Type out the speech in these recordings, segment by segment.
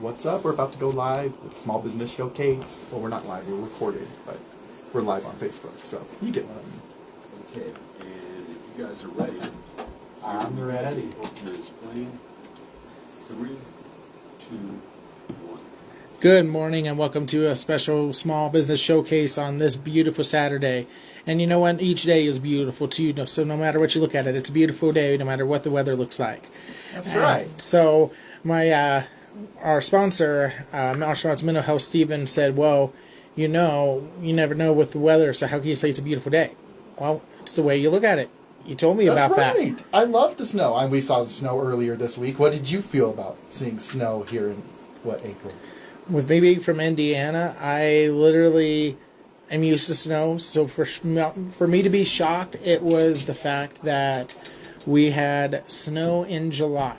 What's up? We're about to go live with Small Business Showcase. Well, we're not live, we're recorded, but we're live on Facebook, so you get what I mean. Okay, and if you guys are ready, I'm ready. Open this plane. 3, 2, 1. Good morning and welcome to a special small business showcase on this beautiful Saturday. And you know what? Each day is beautiful too. So no matter what you look at it, it's a beautiful day no matter what the weather looks like. That's right. So our sponsor, Martial Arts Mental Health, Stephen, said, well, you never know with the weather, so how can you say it's a beautiful day? Well, it's the way you look at it. You told me about That's that. right. I love the snow. And we saw the snow earlier this week. What did you feel about seeing snow here in, April? With me being from Indiana, I literally am used to snow. So for me to be shocked, it was the fact that we had snow in July.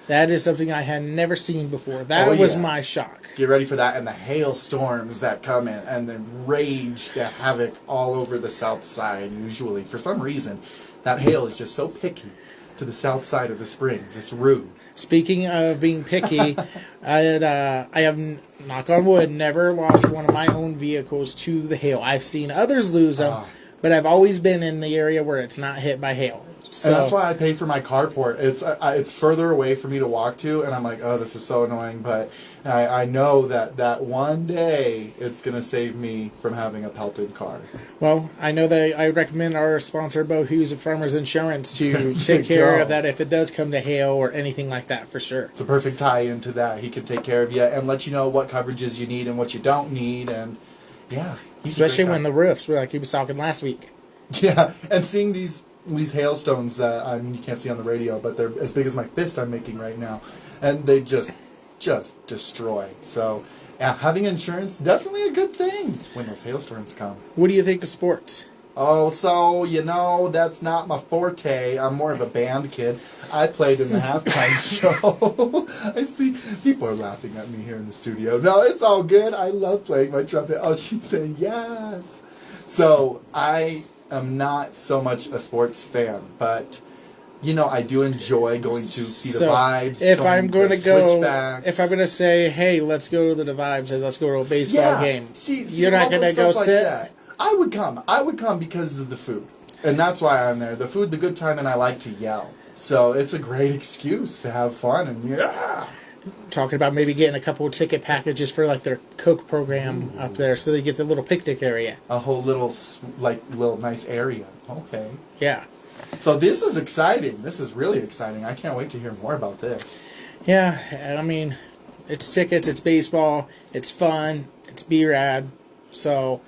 That is something I had never seen before. That was my shock. Get ready for that and the hailstorms that come in and then rage the havoc all over the south side usually. For some reason, that hail is just so picky to the south side of the Springs. It's rude. Speaking of being picky, I have, knock on wood, never lost one of my own vehicles to the hail. I've seen others lose them, but I've always been in the area where it's not hit by hail. So, and that's why I pay for my carport. It's further away for me to walk to, and I'm like, oh, this is so annoying. But I know that one day it's going to save me from having a pelted car. Well, I know that I recommend our sponsor, Bo Hughes of Farmers Insurance, to take care of that if it does come to hail or anything like that, for sure. It's a perfect tie into that. He can take care of you and let you know what coverages you need and what you don't need. And yeah, especially when the roofs, like he was talking last week. Yeah, and seeing these hailstones that you can't see on the radio, but they're as big as my fist I'm making right now, and they just destroy. So yeah, having insurance, definitely a good thing when those hailstorms come. What do you think of sports? Oh, so that's not my forte. I'm more of a band kid. I played in the halftime show. I see people are laughing at me here in the studio. No, it's all good. I love playing my trumpet. Oh, she's saying yes. So I'm not so much a sports fan, but I do enjoy going to see the Vibes. If I'm going to say, hey, let's go to the Vibes and let's go to a baseball game, you're not going to go sit? That. I would come because of the food, and that's why I'm there. The food, the good time, and I like to yell. So it's a great excuse to have fun and talking about maybe getting a couple of ticket packages for like their Coke program up there, so they get the little picnic area. A whole little nice area. Okay. Yeah. So this is exciting. This is really exciting. I can't wait to hear more about this. Yeah, I mean, it's tickets, it's baseball, it's fun, it's B-Rad. So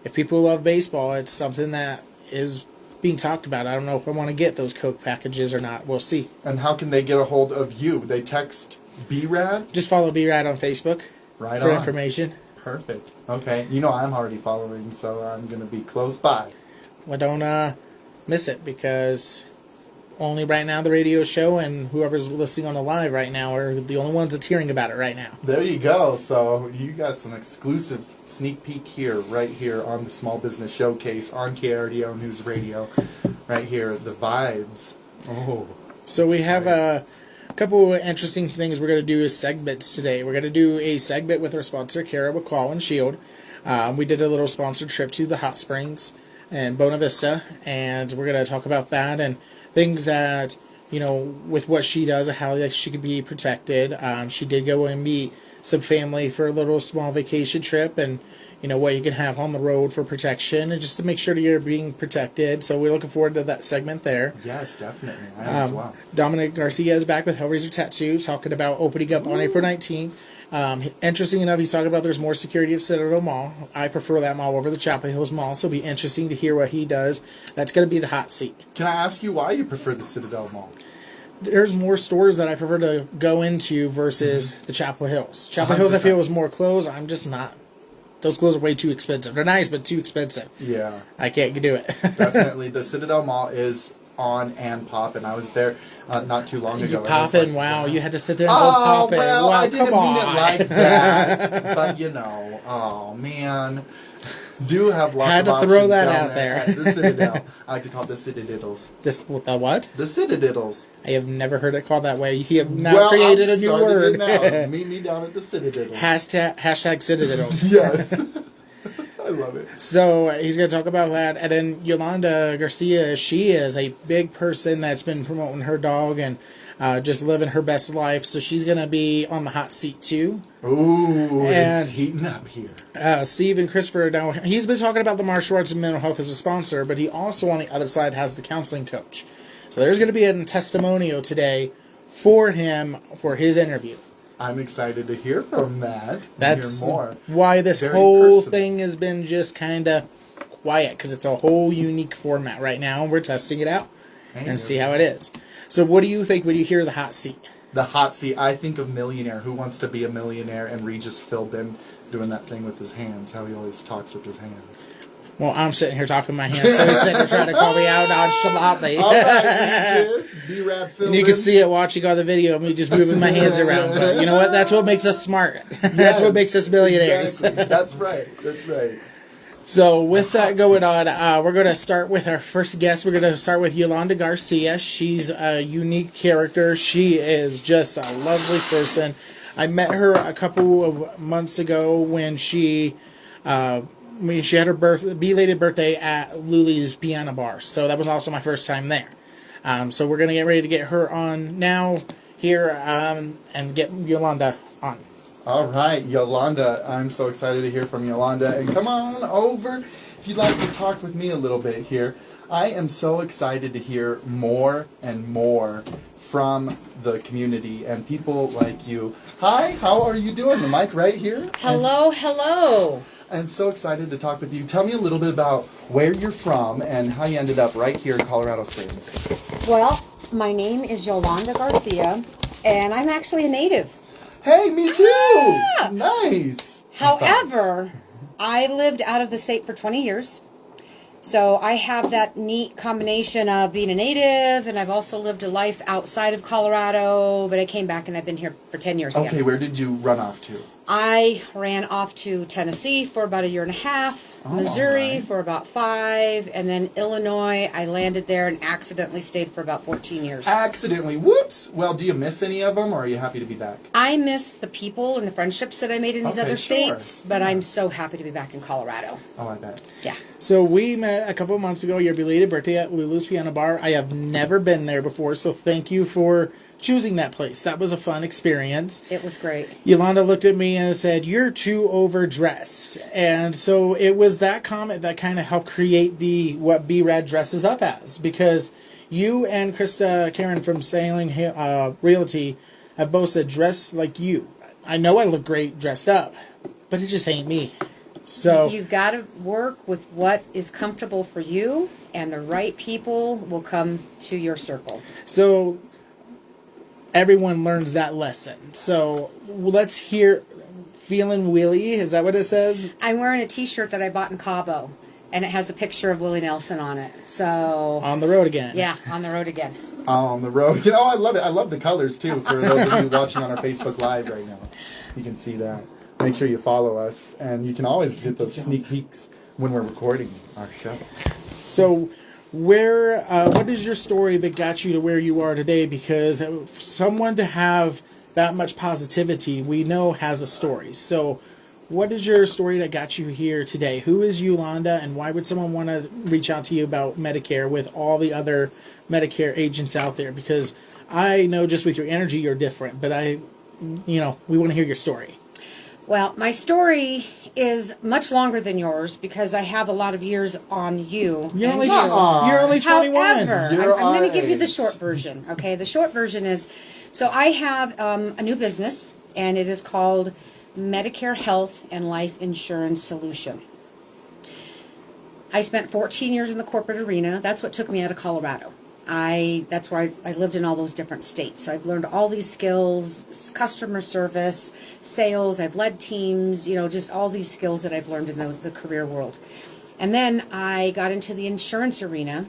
if people love baseball, it's something that is being talked about. I don't know if I want to get those Coke packages or not. We'll see. And how can they get a hold of you? They text B-Rad? Just follow B-Rad on Facebook for information. Perfect. Okay. I'm already following, so I'm going to be close by. Well, don't miss it, because only right now the radio show and whoever's listening on the live right now are the only ones that's hearing about it right now. There you go. So you got some exclusive sneak peek right here on the Small Business Showcase on KRDO News Radio, right here, the Vibes. Oh. So we have a couple of interesting things we're going to do as segments today. We're going to do a segment with our sponsor, Cara McCall and Shield. We did a little sponsored trip to the hot springs and Buena Vista, and we're going to talk about that and things that, with what she does and how she could be protected. She did go and meet some family for a little small vacation trip, and what you can have on the road for protection and just to make sure that you're being protected. So we're looking forward to that segment there. Yes, definitely. I am as well. Dominic Garcia is back with Hellraiser Tattoos, talking about opening up on April 19th. Interesting enough, he's talking about there's more security at Citadel Mall. I prefer that mall over the Chapel Hills Mall, so it'll be interesting to hear what he does. That's going to be the hot seat. Can I ask you why you prefer the Citadel Mall? There's more stores that I prefer to go into versus the Chapel Hills. Chapel 100%. Hills, I feel, was more clothes. I'm just not. Those clothes are way too expensive. They're nice, but too expensive. Yeah. I can't do it. Definitely. The Citadel Mall is on and popping. I was there not too long ago. You and I was popping? like, Wow, you had to sit there and go Oh, popping. well, Wow, I didn't come mean on. it like that. But, oh, man. Do have lots Had of to throw options that down out there. there. At the Citadel. I like to call it the Citadels. This the what? The Citadels. I have never heard it called that way. You have now Well, created I'm a new starting word. it now. Meet me down at the Citadels. Hashtag Citadels. Yes. I love it. So he's going to talk about that. And then Yolanda Garcia, she is a big person that's been promoting her dog and just living her best life. So she's going to be on the hot seat too. Ooh, And- it's heating up here. Steve and Christopher, now he's been talking about the martial arts and mental health as a sponsor, but he also on the other side has the counseling coach. So there's going to be a testimonial today for him for his interview. I'm excited to hear from that. That's hear more. why this Very whole personal. thing has been just kind of quiet, because it's a whole unique format right now, and we're testing it out and see how it is. So what do you think when you hear the hot seat? The hot seat. I think of Millionaire. Who Wants to Be a Millionaire? And Regis Philbin doing that thing with his hands. How he always talks with his hands. Well, I'm sitting here talking with my hands, so he's sitting here trying to call me out nonchalantly. All right, Regis. B-Rad Philbin. And you can see it watching on the video of me just moving my hands around. But you know what? That's what makes us smart. That's Yes, what makes us millionaires. Exactly. That's right. That's right. So with that going on, we're going to start with our first guest. We're going to start with Yolanda Garcia. She's a unique character. She is just a lovely person. I met her a couple of months ago when she had her belated birthday at Luli's Piano Bar. So that was also my first time there. So we're going to get ready to get her on now here and get Yolanda on. All right, Yolanda. I'm so excited to hear from Yolanda. And come on over if you'd like to talk with me a little bit here. I am so excited to hear more and more from the community and people like you. Hi, how are you doing? The mic right here. Hello. And so excited to talk with you. Tell me a little bit about where you're from and how you ended up right here in Colorado Springs. Well, my name is Yolanda Garcia, and I'm actually a native. Hey, me too! Nice! However, I lived out of the state for 20 years. So I have that neat combination of being a native, and I've also lived a life outside of Colorado, but I came back and I've been here for 10 years Okay, again. where did you run off to? I ran off to Tennessee for about 1.5 years, Oh, Missouri alright. for about 5, and then Illinois. I landed there and accidentally stayed for about 14 years. Accidentally. Whoops! Well, do you miss any of them, or are you happy to be back? I miss the people and the friendships that I made in these Okay, other sure. states, but I'm so happy to be back in Colorado. Oh, I bet. Yeah. So we met a couple of months ago, your belated birthday at Lulu's Piano Bar. I have never been there before, so thank you for choosing that place. That was a fun experience. It was great. Yolanda looked at me and said, "You're too overdressed." And so it was that comment that kind of helped create what B-Rad dresses up as, because you and Krista Karen from Sailing Realty have both said, dress like you. I know I look great dressed up, but it just ain't me. So You've got to work with what is comfortable for you, and the right people will come to your circle. So everyone learns that lesson. So let's hear Feeling Willie. Is that what it says? I'm wearing a t-shirt that I bought in Cabo, and it has a picture of Willie Nelson on it. So, On the road again. yeah, on the road again. On the road. You know, I love it. I love the colors, too, for those of you watching on our Facebook Live right now. You can see that. Make sure you follow us, and you can always get those sneak peeks when we're recording our show. So what is your story that got you to where you are today? Because someone to have that much positivity, we know has a story. So what is your story that got you here today? Who is Yolanda, and why would someone want to reach out to you about Medicare with all the other Medicare agents out there? Because I know just with your energy you're different, but we want to hear your story. Well, my story is much longer than yours because I have a lot of years on you. You're and only you. you're only 21. However, You're I'm going our to give you the age. short version. Okay, the short version is, so I have a new business, and it is called Medicare Health and Life Insurance Solution. I spent 14 years in the corporate arena. That's what took me out of Colorado. That's where I lived in all those different states. So I've learned all these skills, customer service, sales. I've led teams, just all these skills that I've learned in the career world. And then I got into the insurance arena.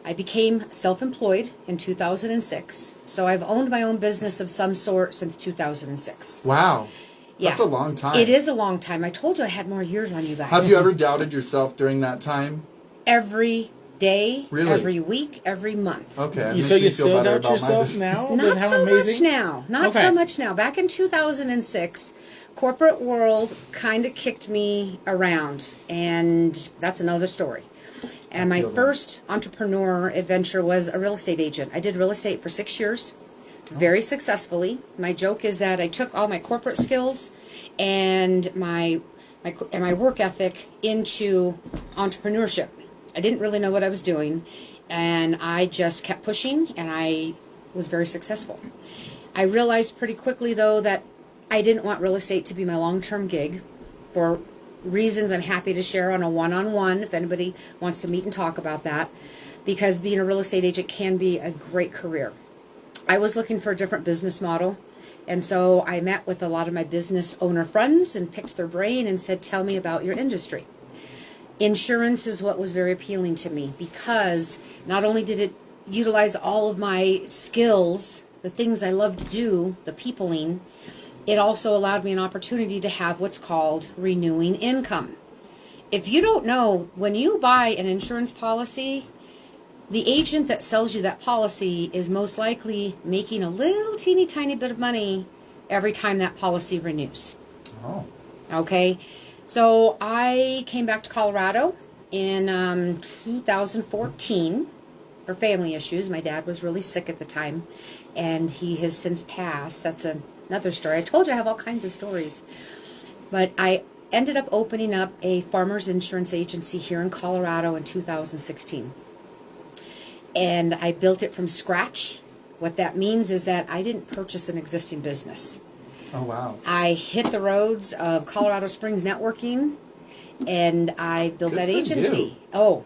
I became self-employed in 2006. So I've owned my own business of some sort since 2006. Wow. Yeah. That's a long time. It is a long time. I told you I had more years on you guys. Have you ever doubted yourself during that time? Every day, Really? every week, every month. Okay. that You makes so me you feel still better doubt about my yourself business. now? Not with how so amazing? much now. Not Okay. so much now. Back in 2006, corporate world kind of kicked me around, and that's another story. And my feel that. first entrepreneur adventure was a real estate agent. I did real estate for 6 years, very successfully. My joke is that I took all my corporate skills and my work ethic into entrepreneurship. I didn't really know what I was doing, and I just kept pushing, and I was very successful. I realized pretty quickly, though, that I didn't want real estate to be my long-term gig for reasons I'm happy to share on a one-on-one if anybody wants to meet and talk about that, because being a real estate agent can be a great career. I was looking for a different business model, and so I met with a lot of my business owner friends and picked their brain and said, tell me about your industry. Insurance is what was very appealing to me, because not only did it utilize all of my skills, the things I love to do, the peopling, it also allowed me an opportunity to have what's called renewing income. If you don't know, when you buy an insurance policy, the agent that sells you that policy is most likely making a little teeny tiny bit of money every time that policy renews. Oh. Okay, so I came back to Colorado in 2014 for family issues. My dad was really sick at the time, and he has since passed. That's another story. I told you I have all kinds of stories. But I ended up opening up a farmer's insurance agency here in Colorado in 2016. And I built it from scratch. What that means is that I didn't purchase an existing business. Oh, wow. I hit the roads of Colorado Springs networking, and I built Good that for agency. you. Oh,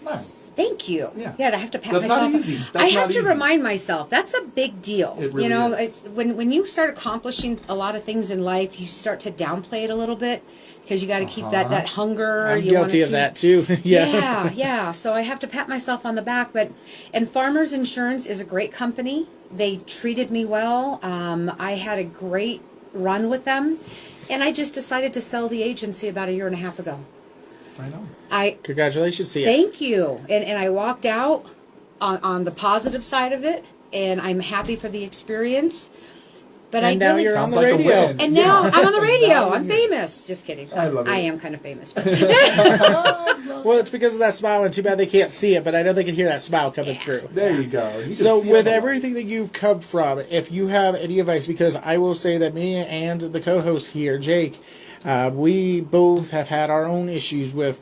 Nice. thank you. Yeah. I have to pat That's myself. not easy. That's I have not to easy. remind myself that's a big deal. It really you know, is. when you start accomplishing a lot of things in life, you start to downplay it a little bit because you got to keep that hunger. I'm you wanna guilty of keep- that too. Yeah. yeah. So I have to pat myself on the back. And Farmers Insurance is a great company. They treated me well. I had a great run with them, and I just decided to sell the agency about 1.5 years ago. I know. Congratulations to you. Thank you. And I walked out on the positive side of it, and I'm happy for the experience. But And now you're on Sounds the like a radio. win. and now I'm on the radio. Now I'm you're- famous. Just kidding. I love it. I am kind of famous. But Well, it's because of that smile, and too bad they can't see it, but I know they can hear that smile coming through. There you go. You can So, see with it all. everything that you've come from, if you have any advice, because I will say that me and the co-host here, Jake, we both have had our own issues with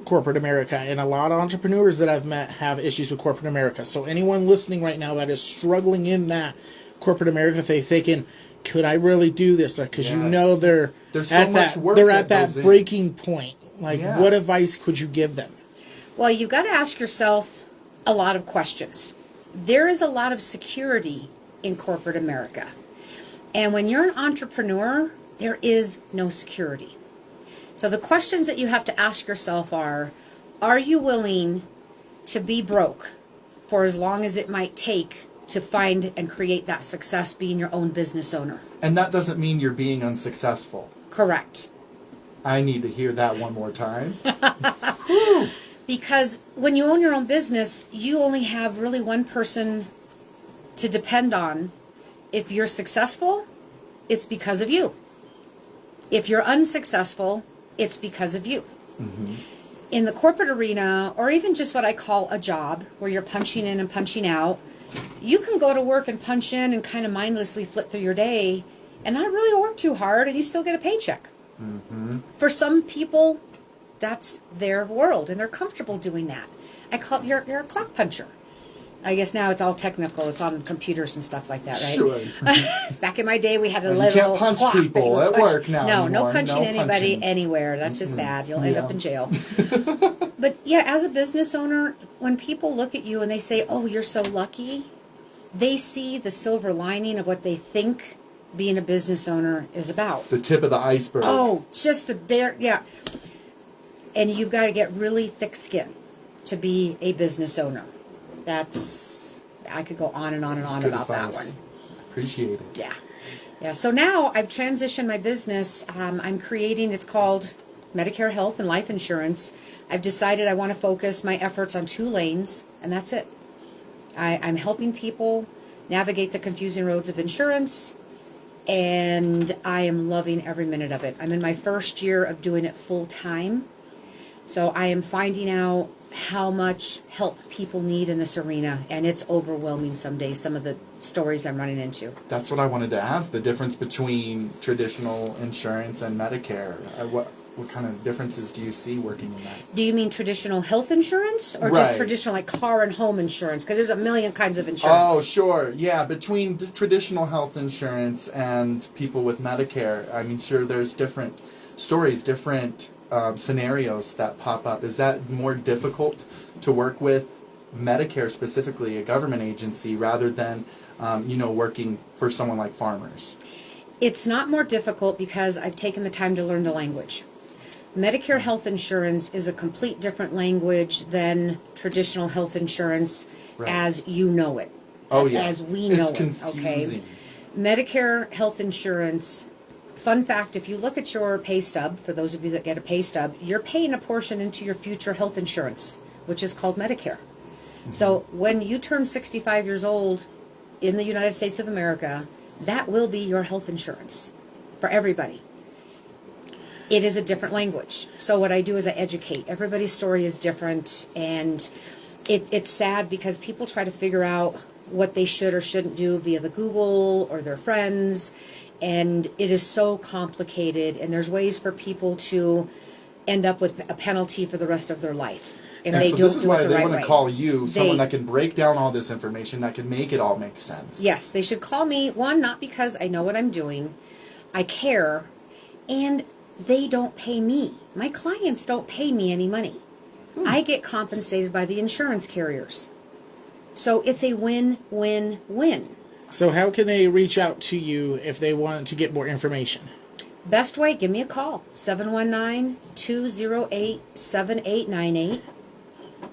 corporate America, and a lot of entrepreneurs that I've met have issues with corporate America. So, anyone listening right now that is struggling in that corporate America, they thinking, could I really do this? Because you Yes. know they're There's so at much that work they're that at that goes in. breaking point. Like, Yeah. what advice could you give them? well, you've got to ask yourself a lot of questions. There is a lot of security in corporate America. And when you're an entrepreneur, there is no security. So the questions that you have to ask yourself are you willing to be broke for as long as it might take to find and create that success being your own business owner? And that doesn't mean you're being unsuccessful. Correct. I need to hear that one more time. Because when you own your own business, you only have really one person to depend on. If you're successful, it's because of you. If you're unsuccessful, it's because of you. In the corporate arena, or even just what I call a job, where you're punching in and punching out, you can go to work and punch in and kind of mindlessly flip through your day and not really work too hard, and you still get a paycheck. For some people, that's their world, and they're comfortable doing that. I call you're a clock puncher. I guess now it's all technical. It's on computers and stuff like that, right? Sure. Back in my day, we had a And you little can't punch clock that people you would at punch. work now No, anymore. no punching No anybody punching. anywhere. That's just bad. You'll end up Yeah. in jail. But yeah, as a business owner, when people look at you and they say, "Oh, you're so lucky," they see the silver lining of what they think being a business owner is about. The tip of the iceberg. Oh, just the bare, yeah. And you've got to get really thick skin. to be a business owner. I could go on and on and on Good about that advice. one. Appreciate it. Yeah. Yeah. So now I've transitioned my business. I'm creating, it's called Medicare Health and Life Insurance. I've decided I want to focus my efforts on 2 lanes, and that's it. I'm helping people navigate the confusing roads of insurance, and I am loving every minute of it. I'm in my first year of doing it full time. So I am finding out how much help people need in this arena, and it's overwhelming some days, some of the stories I'm running into. That's what I wanted to ask, the difference between traditional insurance and Medicare. What kind of differences do you see working in that? Do you mean traditional health insurance or Right. just traditional like car and home insurance? Because there's a million kinds of insurance. Oh, sure. Yeah, between traditional health insurance and people with Medicare, I mean, sure, there's different stories, different scenarios that pop up. Is that more difficult to work with Medicare specifically, a government agency, rather than, working for someone like Farmers? It's not more difficult because I've taken the time to learn the language. Medicare health insurance is a complete different language than traditional health insurance Right. as you know it. Oh, yeah. As we know It's it. confusing. Okay. Medicare health insurance, fun fact, if you look at your pay stub, for those of you that get a pay stub, you're paying a portion into your future health insurance, which is called Medicare. So when you turn 65 years old in the United States of America, that will be your health insurance for everybody. It is a different language. So what I do is I educate. Everybody's story is different, and it's sad because people try to figure out what they should or shouldn't do via the Google or their friends, and it is so complicated, and there's ways for people to end up with a penalty for the rest of their life. And And they so don't this is do why it the they right want way. to call you, someone They- that can break down all this information, that can make it all make sense. Yes, they should call me. One, not because I know what I'm doing, I care, and they don't pay me. My clients don't pay me any money. I get compensated by the insurance carriers. So it's a win-win-win. So how can they reach out to you if they want to get more information? Best way, give me a call, 719-208-7898.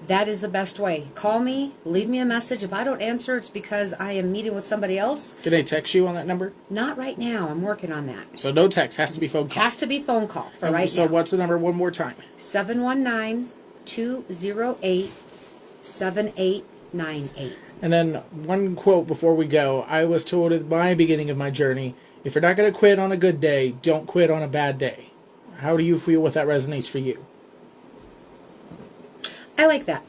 That is the best way. Call me, leave me a message. If I don't answer, it's because I am meeting with somebody else. Can they text you on that number? Not right now. I'm working on that. So no text, has to be phone call. Has to be phone call for right So now. what's the number one more time? 719-208-7898. And then one quote before we go. I was told at my beginning of my journey, if you're not going to quit on a good day, don't quit on a bad day. How do you feel if that resonates for you? I like that.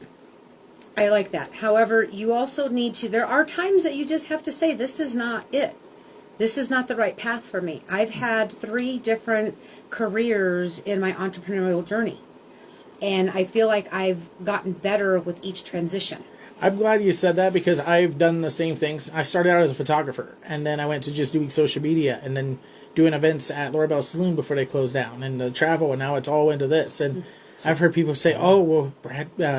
I like that. However, you also need to, there are times that you just have to say, this is not it. This is not the right path for me. I've had 3 different careers in my entrepreneurial journey. And I feel like I've gotten better with each transition. I'm glad you said that because I've done the same things. I started out as a photographer, and then I went to just doing social media, and then doing events at Laura Bell Saloon before they closed down, and the travel, and now it's all into this. And I've heard people say, "Oh, well,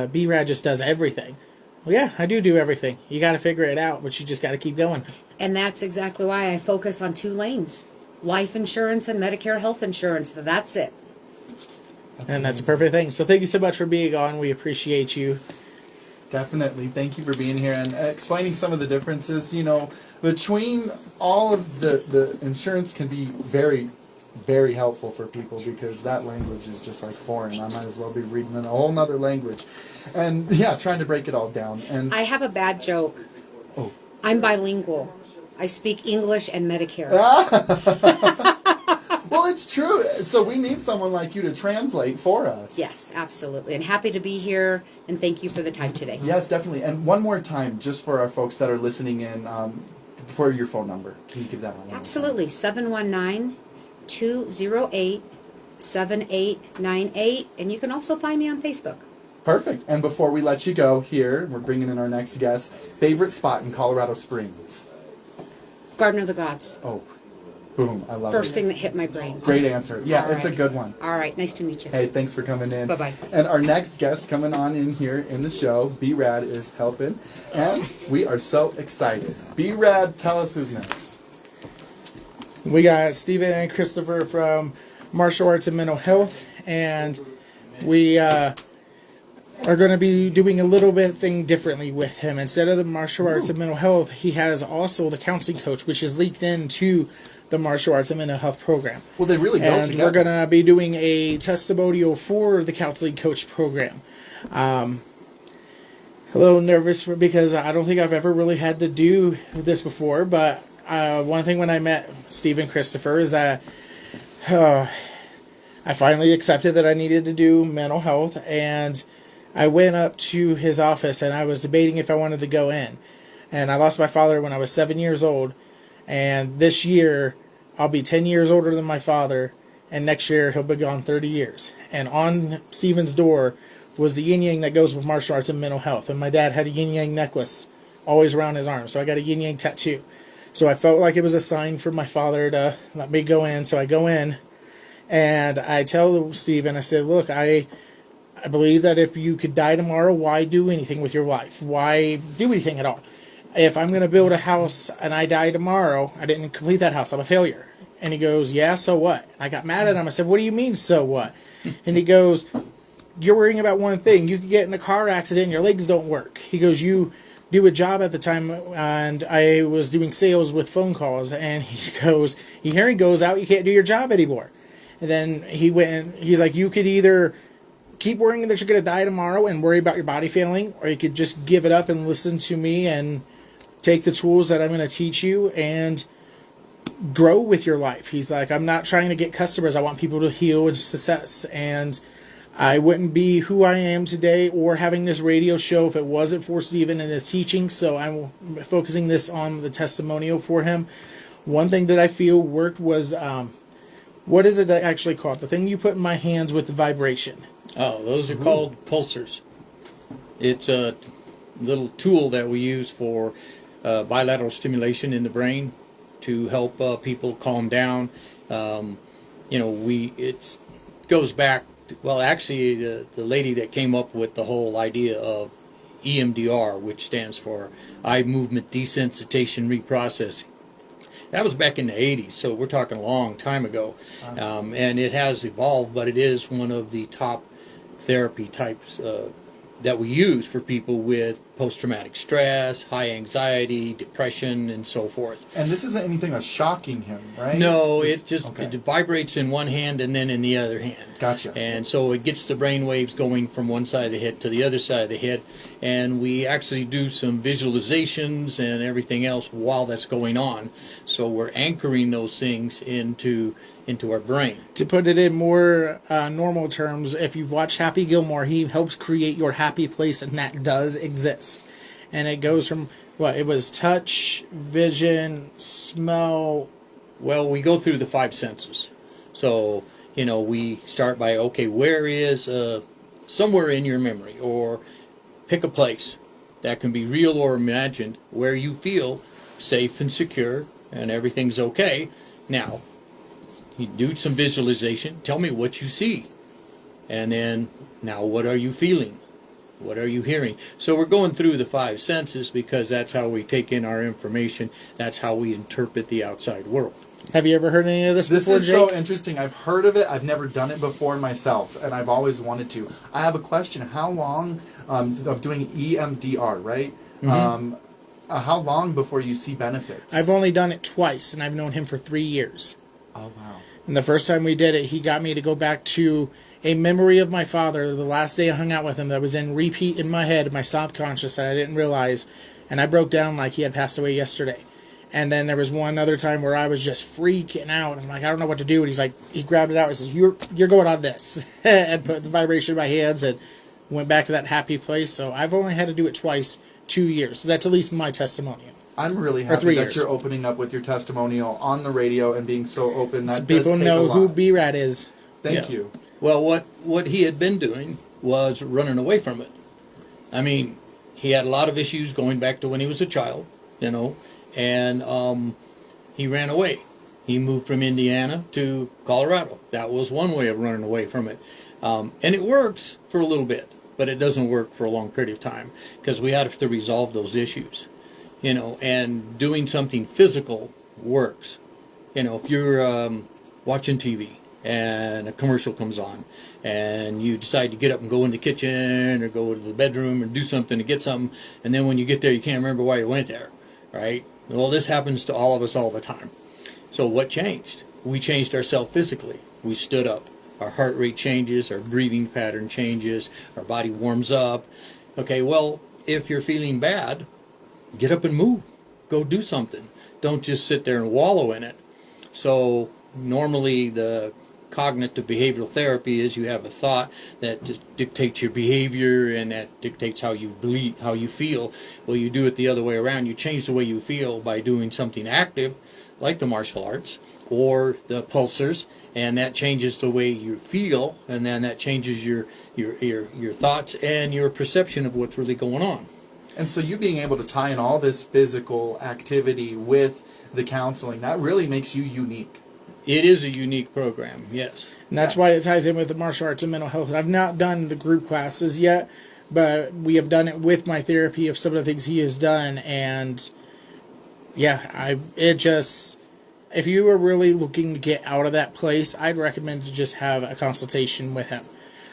B-Rad just does everything." Well, yeah, I do everything. You got to figure it out, but you just got to keep going. And that's exactly why I focus on 2 lanes. Life insurance and Medicare health insurance. That's it. And that's a perfect thing. So thank you so much for being on. We appreciate you. Definitely. Thank you for being here and explaining some of the differences. Between all of the insurance can be very, very helpful for people because that language is just like foreign. I might as well be reading in a whole nother language. And yeah, trying to break it all down. And I have a bad joke. Oh. I'm bilingual. I speak English and Medicare. Well, it's true. So we need someone like you to translate for us. Yes, absolutely. And happy to be here. And thank you for the time today. Yes, definitely. And one more time, just for our folks that are listening in, for your phone number. Can you give that one? Absolutely. 719-208-7898. And you can also find me on Facebook. Perfect. And before we let you go here, we're bringing in our next guest. Favorite spot in Colorado Springs? Garden of the Gods. Oh, boom. I love First it. thing that hit my brain. Great answer. Yeah, All it's a right. good one. All right. Nice to meet you. Hey, thanks for coming in. Bye-bye. And our next guest coming on in here in the show, B-Rad is helping. And we are so excited. B-Rad, tell us who's next. We got Steven and Christopher from Martial Arts and Mental Health, and we are going to be doing a little bit thing differently with him. Instead of the martial arts and mental health, he has also the counseling coach, which is leaked into the martial arts and mental health program. Well, they really go And together. we're going to be doing a testimonial for the counseling coach program. A little nervous because I don't think I've ever really had to do this before, but one thing when I met Stephen Christopher is that I finally accepted that I needed to do mental health, and I went up to his office and I was debating if I wanted to go in. And I lost my father when I was 7 years old, and this year I'll be 10 years older than my father, and next year he'll be gone 30 years. And on Stephen's door was the yin yang that goes with martial arts and mental health. And my dad had a yin yang necklace always around his arm, so I got a yin yang tattoo. So I felt like it was a sign for my father to let me go in. So I go in, and I tell Stephen, I said, look, I believe that if you could die tomorrow, why do anything with your life? Why do anything at all? If I'm going to build a house and I die tomorrow, I didn't complete that house, I'm a failure. And he goes, yeah, so what? And I got mad at him. I said, what do you mean, so what? And he goes, you're worrying about one thing. You could get in a car accident and your legs don't work. He goes, you do a job at the time, and I was doing sales with phone calls. And he goes, here he goes out, you can't do your job anymore. And then he went and he's like, you could either keep worrying that you're going to die tomorrow and worry about your body failing, or you could just give it up and listen to me and take the tools that I'm going to teach you and grow with your life. He's like, I'm not trying to get customers. I want people to heal and success. And I wouldn't be who I am today or having this radio show if it wasn't for Stephen and his teaching. So I'm focusing this on the testimonial for him. One thing that I feel worked was, what is it actually called? The thing you put in my hands with the vibration. Oh, those are called pulsars. It's a little tool that we use for bilateral stimulation in the brain to help people calm down. It goes back. Well, actually, the lady that came up with the whole idea of EMDR, which stands for Eye Movement Desensitization Reprocessing, that was back in the 80s, so we're talking a long time ago. And it has evolved, but it is one of the top therapy types that we use for people with post-traumatic stress, high anxiety, depression, and so forth. And this isn't anything that's shocking him, right? No, This- it just okay. it vibrates in one hand and then in the other hand. Gotcha. And so it gets the brain waves going from one side of the head to the other side of the head. And we actually do some visualizations and everything else while that's going on. So we're anchoring those things into our brain. To put it in more normal terms, if you've watched Happy Gilmore, he helps create your happy place, and that does exist. And it goes from, it was touch, vision, smell. Well, we go through the five senses. So, we start by, okay, where is somewhere in your memory, or pick a place that can be real or imagined where you feel safe and secure and everything's okay. Now, you do some visualization. Tell me what you see. And then, now what are you feeling? What are you hearing? So we're going through the five senses because that's how we take in our information. That's how we interpret the outside world. Have you ever heard any of this This before, is Jake? so interesting. I've heard of it. I've never done it before myself, and I've always wanted to. I have a question. How long of doing EMDR, right? Mm-hmm. How long before you see benefits? I've only done it twice, and I've known him for 3 years. Oh, wow. And the first time we did it, he got me to go back to a memory of my father the last day I hung out with him that was in repeat in my head, my subconscious, that I didn't realize. And I broke down like he had passed away yesterday. And then there was one other time where I was just freaking out. I'm like, I don't know what to do. And he's like, he grabbed it out and says, you're going on this. And put the vibration in my hands and went back to that happy place. So I've only had to do it twice, 2 years. So that's at least my testimonial. I'm really Or happy 3 that years. you're opening up with your testimonial on the radio and being so open. That So does people take a know who lot. B-Rat is. Thank Yeah. you. Well, what he had been doing was running away from it. I mean, he had a lot of issues going back to when he was a child, and he ran away. He moved from Indiana to Colorado. That was one way of running away from it. And it works for a little bit, but it doesn't work for a long period of time because we have to resolve those issues, and doing something physical works. If you're watching TV and a commercial comes on, and you decide to get up and go in the kitchen or go to the bedroom or do something to get something, and then when you get there, you can't remember why you went there, right? Well, this happens to all of us all the time. So what changed? We changed ourselves physically. We stood up. Our heart rate changes, our breathing pattern changes, our body warms up. Okay, well, if you're feeling bad, get up and move. Go do something. Don't just sit there and wallow in it. So normally the cognitive behavioral therapy is you have a thought that just dictates your behavior and that dictates how you believe, how you feel. Well, you do it the other way around. You change the way you feel by doing something active, like the martial arts or the pulsars, and that changes the way you feel, and then that changes your thoughts and your perception of what's really going on. And so you being able to tie in all this physical activity with the counseling, that really makes you unique. It is a unique program, yes. And that's why it ties in with the martial arts and mental health. I've not done the group classes yet, but we have done it with my therapy of some of the things he has done. And yeah, if you were really looking to get out of that place, I'd recommend to just have a consultation with him.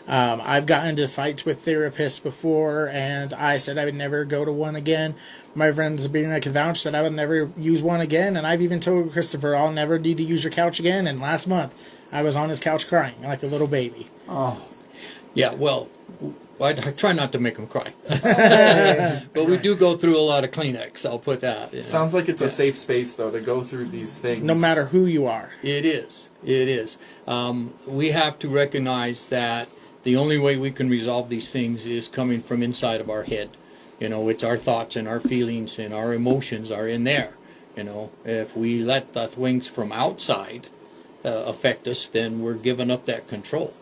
I've gotten into fights with therapists before, and I said I would never go to one again. My friends being I could vouch that I would never use one again, and I've even told Christopher I'll never need to use your couch again. And last month, I was on his couch crying like a little baby. Oh. Yeah, well, I try not to make him cry. But we do go through a lot of Kleenex, I'll put that. Sounds like it's a safe space, though, to go through these things. No matter who you are. It is. It is. We have to recognize that the only way we can resolve these things is coming from inside of our head. You know, it's our thoughts and our feelings and our emotions are in there. You know, if we let the things from outside affect us, then we're giving up that control.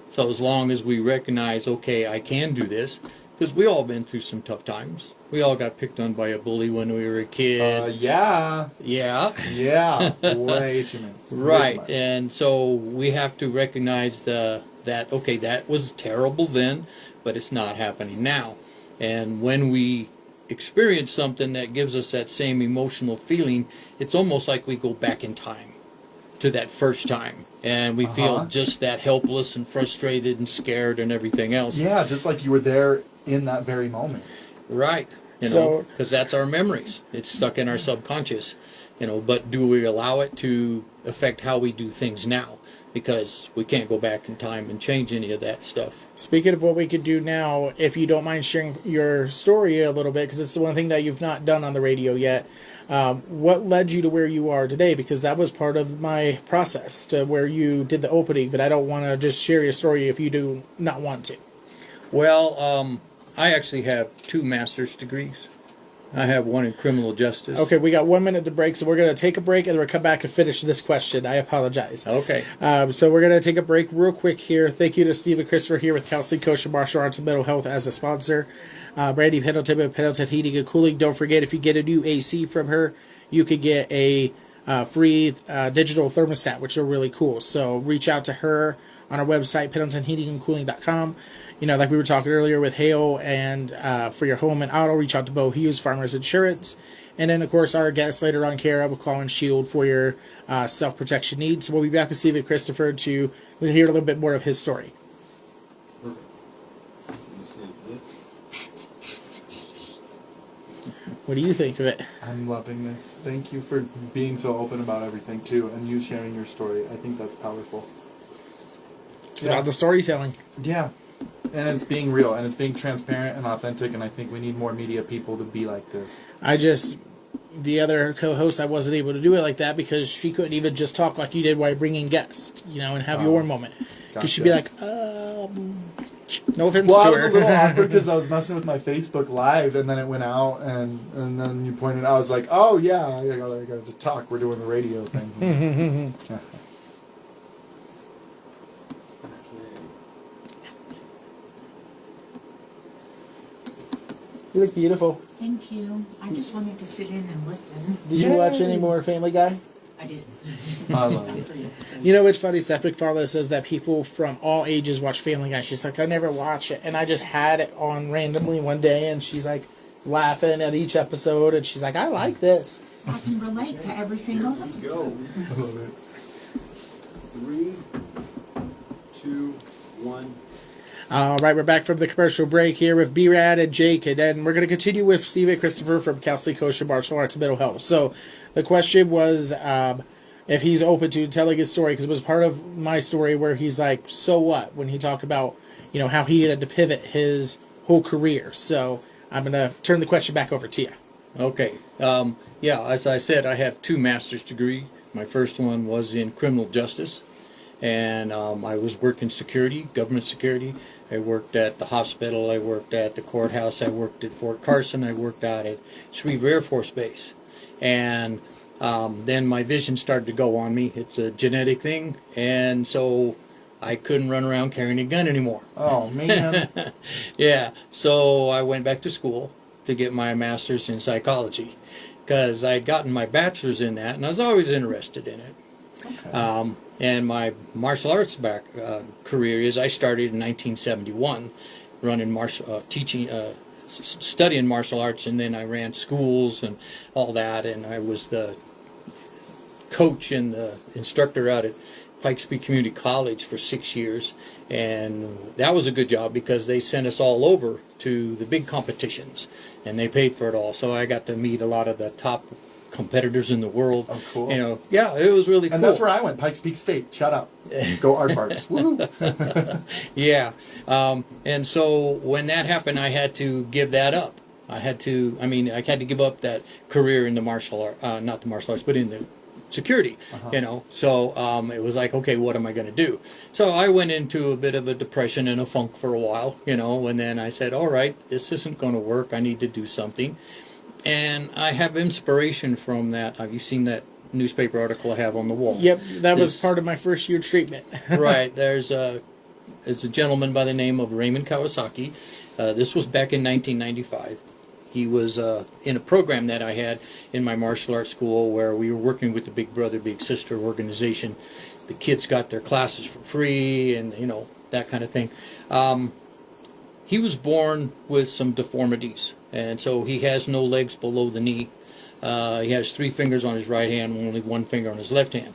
So as long as we recognize, okay, I can do this, because we all been through some tough times. We all got picked on by a bully when we were a kid. Yeah. Yeah. Yeah. Way too many. Right. And so we have to recognize that, okay, that was terrible then, but it's not happening now. And when we experience something that gives us that same emotional feeling, it's almost like we go back in time to that first time. And we feel just that helpless and frustrated and scared and everything else. Yeah, just like you were there in that very moment. Right. You know, because that's our memories. It's stuck in our subconscious. You know, but do we allow it to affect how we do things now? Because we can't go back in time and change any of that stuff. Speaking of what we could do now, if you don't mind sharing your story a little bit, because it's the one thing that you've not done on the radio yet, what led you to where you are today? Because that was part of my process to where you did the opening, but I don't want to just share your story if you do not want to. Well, I actually have 2 master's degrees. I have one in criminal justice. Okay, we got 1 minute to break, so we're going to take a break and then we'll come back and finish this question. I apologize. Okay. So we're going to take a break real quick here. Thank you to Steve and Christopher here with Counseling Coach and Martial Arts and Mental Health as a sponsor. Brandy Pendleton with Pendleton Heating and Cooling. Don't forget, if you get a new AC from her, you could get a free digital thermostat, which are really cool. So reach out to her on our website, pendletonheatingandcooling.com. You know, like we were talking earlier with hail and for your home and auto, reach out to Bo Hughes, Farmers Insurance. And then, of course, our guest later on, Kara McCall and Shield for your self-protection needs. So we'll be back with Steve and Christopher to hear a little bit more of his story. Perfect. Let me see this. That's fascinating. What do you think of it? I'm loving this. Thank you for being so open about everything, too, and you sharing your story. I think that's powerful. It's about the storytelling. Yeah. And it's being real, and it's being transparent and authentic, and I think we need more media people to be like this. The other co-host, I wasn't able to do it like that because she couldn't even just talk like you did while bringing guests, you know, and have your moment. Because she'd be like, no offense Well, to I was her. a little awkward because I was messing with my Facebook Live, and then it went out, and then you pointed out, I was like, oh, yeah, I got to talk. We're doing the radio thing. You look beautiful. Thank you. I just wanted to sit in and listen. Did you watch any more Family Guy? I did. I love it. You know, it's funny. Seth MacFarlane says that people from all ages watch Family Guy. She's like, I never watch it. And I just had it on randomly one day, and she's like laughing at each episode, and she's like, I like this. I can relate to every single Go. episode. I love it. 3, 2, 1. All right, we're back from the commercial break here with B-Rad and Jake, and then we're going to continue with Steve and Christopher from Castle Kosher Martial Arts and Mental Health. So the question was if he's open to telling his story, because it was part of my story where he's like, so what? When he talked about, you know, how he had to pivot his whole career. So I'm going to turn the question back over to you. Okay. Yeah, as I said, I have 2 master's degrees. My first one was in criminal justice, and I was working security, government security. I worked at the hospital, I worked at the courthouse, I worked at Fort Carson, I worked out at Schriever Air Force Base. And then my vision started to go on me. It's a genetic thing, and so I couldn't run around carrying a gun anymore. Oh, man. Yeah, so I went back to school to get my master's in psychology because I'd gotten my bachelor's in that, and I was always interested in it. Okay. And my martial arts career is I started in 1971, running teaching, studying martial arts, and then I ran schools and all that, and I was the coach and the instructor out at Pikes Peak Community College for 6 years, and that was a good job because they sent us all over to the big competitions, and they paid for it all. So I got to meet a lot of the top competitors in the world. Oh, cool. You know, yeah, it was really cool. And that's where I went, Pikes Peak State. Shout out. Go Aardvarks. Woo! Yeah. And so when that happened, I had to give that up. I had to give up that career in the martial art, not the martial arts, but in the security, you know. So it was like, okay, what am I going to do? So I went into a bit of a depression and a funk for a while, you know, and then I said, all right, this isn't going to work. I need to do something. And I have inspiration from that. Have you seen that newspaper article I have on the wall? Yep, that was part of my first year treatment. Right. There's a gentleman by the name of Raymond Kawasaki. This was back in 1995. He was in a program that I had in my martial arts school where we were working with the Big Brother, Big Sister organization. The kids got their classes for free and, you know, that kind of thing. He was born with some deformities, and so he has no legs below the knee. He has 3 fingers on his right hand, only 1 finger on his left hand.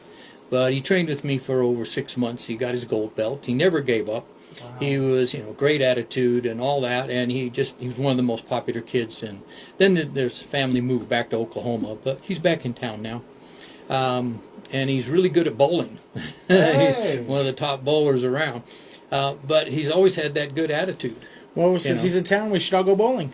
But he trained with me for over 6 months. He got his gold belt. He never gave up. Wow. He was, you know, great attitude and all that, and he was one of the most popular kids. And then his family moved back to Oklahoma, but he's back in town now. And he's really good at bowling. Hey. He's one of the top bowlers around. But he's always had that good attitude. Well, since he's in town, we should all go bowling.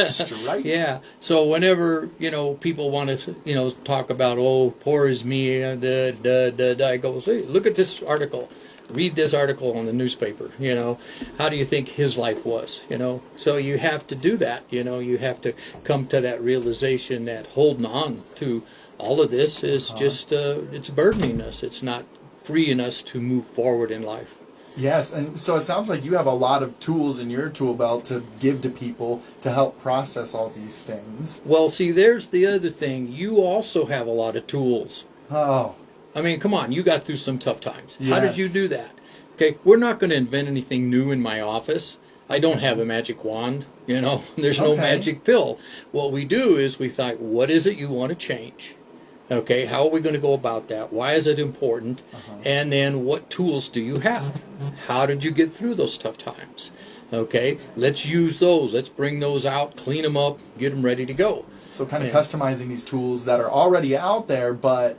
Straight. Yeah. So whenever, you know, people want to, you know, talk about, oh, poor is me, I go, hey, look at this article. Read this article on the newspaper, you know. How do you think his life was, you know? So you have to do that, you know. You have to come to that realization that holding on to all of this is just, it's burdening us. It's not freeing us to move forward in life. Yes, and so it sounds like you have a lot of tools in your tool belt to give to people to help process all these things. Well, see, there's the other thing. You also have a lot of tools. Oh. I mean, come on, you got through some tough times. Yes. How did you do that? Okay, we're not going to invent anything new in my office. I don't have a magic wand, you know. There's no magic pill. What we do is we think, what is it you want to change? Okay, how are we going to go about that? Why is it important? And then what tools do you have? How did you get through those tough times? Okay, let's use those. Let's bring those out, clean them up, get them ready to go. So kind of customizing these tools that are already out there, but